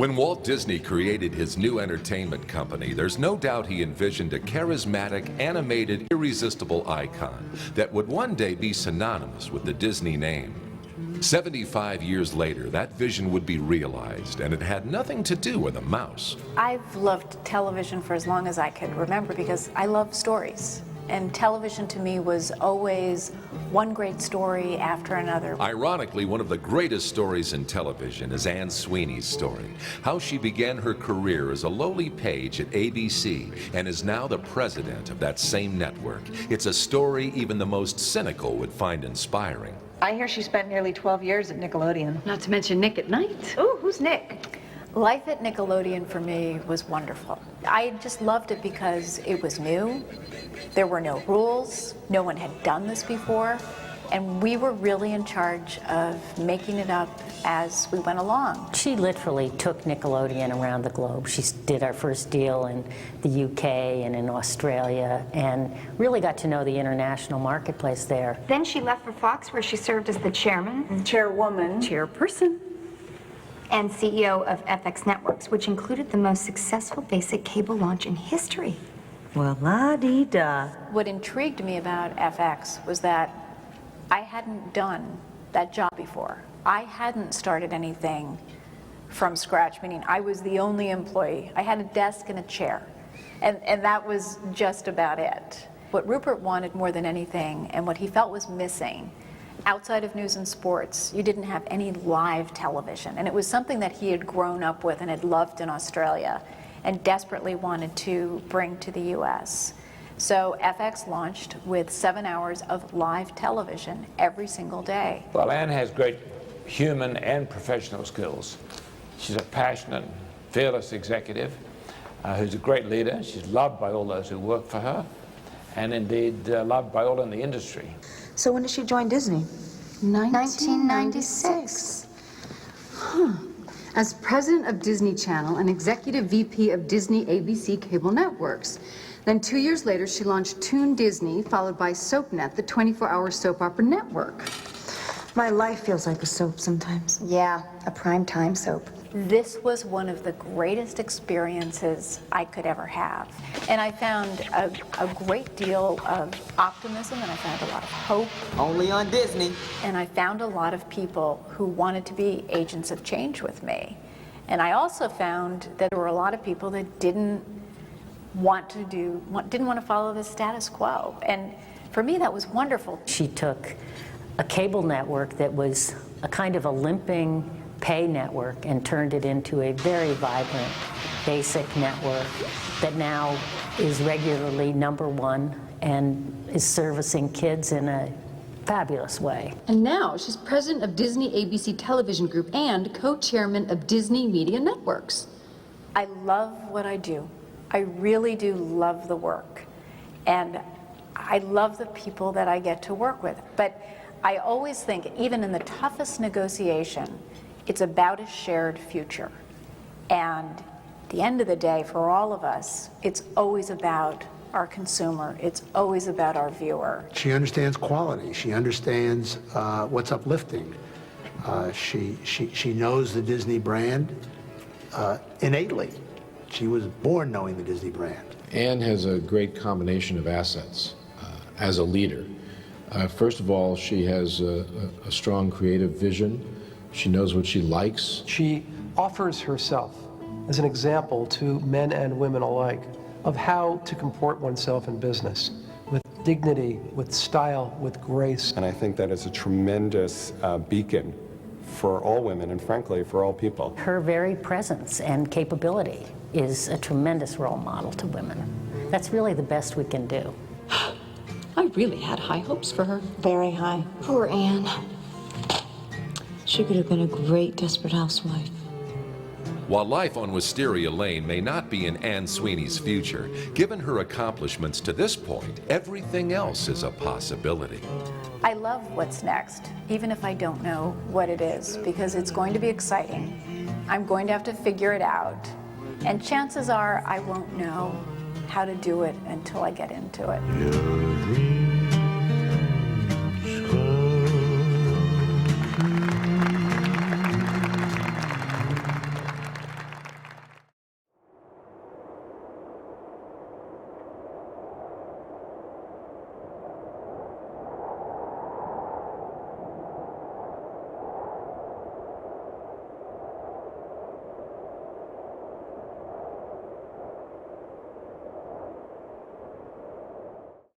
When Walt Disney created his new entertainment company, there's no doubt he envisioned a charismatic, animated, irresistible icon that would one day be synonymous with the Disney name. 75 years later, that vision would be realized, and it had nothing to do with a mouse. I've loved television for as long as I could remember because I love stories. And television to me was always one great story after another. Ironically, one of the greatest stories in television is Anne Sweeney's story, how she began her career as a lowly page at ABC and is now the president of that same network. It's a story even the most cynical would find inspiring. I hear she spent nearly 12 years at Nickelodeon. Not to mention Nick at Night. Ooh, who's Nick? Life at Nickelodeon for me was wonderful. I just loved it because it was new. There were no rules. No one had done this before. And we were really in charge of making it up as we went along. She literally took Nickelodeon around the globe. She did our first deal in the UK and in Australia and really got to know the international marketplace there. Then she left for Fox, where she served as the chairman, Chairperson, and CEO of FX Networks, which included the most successful basic cable launch in history. Well, la-dee-da. What intrigued me about FX was that I hadn't done that job before. I hadn't started anything from scratch, meaning I was the only employee. I had a desk and a chair, and that was just about it. What Rupert wanted more than anything, and what he felt was missing, outside of news and sports, you didn't have any live television, and it was something that he had grown up with and had loved in Australia and desperately wanted to bring to the US. So FX launched with 7 hours of live television every single day. Well, Anne has great human and professional skills. She's a passionate, fearless executive who's a great leader. She's loved by all those who work for her, and indeed loved by all in the industry. So when did she join Disney? 1996. as president of Disney Channel and executive VP of Disney ABC Cable Networks. Then 2 years later, she launched Toon Disney, followed by SOAPnet, the 24-hour soap opera network. My life feels like a soap sometimes. Yeah, a prime-time soap. This was one of the greatest experiences I could ever have. And I found a great deal of optimism, and I found a lot of hope. Only on Disney. And I found a lot of people who wanted to be agents of change with me. And I also found that there were a lot of people that didn't want to follow the status quo. And for me, that was wonderful. She took a cable network that was a kind of a limping pay network and turned it into a very vibrant basic network that now is regularly #1 and is servicing kids in a fabulous way. And now she's president of Disney ABC Television Group and co-chairman of Disney Media Networks. I love what I do. I really do love the work. And I love the people that I get to work with. But I always think, even in the toughest negotiation, it's about a shared future. And at the end of the day, for all of us, it's always about our consumer. It's always about our viewer. She understands quality. She understands what's uplifting. She knows the Disney brand innately. She was born knowing the Disney brand. Anne has a great combination of assets as a leader. First of all, she has a strong creative vision. She knows what she likes. She offers herself as an example to men and women alike of how to comport oneself in business with dignity, with style, with grace. And I think that is a tremendous beacon for all women and, frankly, for all people. Her very presence and capability is a tremendous role model to women. That's really the best we can do. I really had high hopes for her. Very high. Poor Anne. She could have been a great desperate housewife. While life on Wisteria Lane may not be in Anne Sweeney's future, given her accomplishments to this point, everything else is a possibility. I love what's next, even if I don't know what it is, because it's going to be exciting. I'm going to have to figure it out. And chances are I won't know how to do it until I get into it.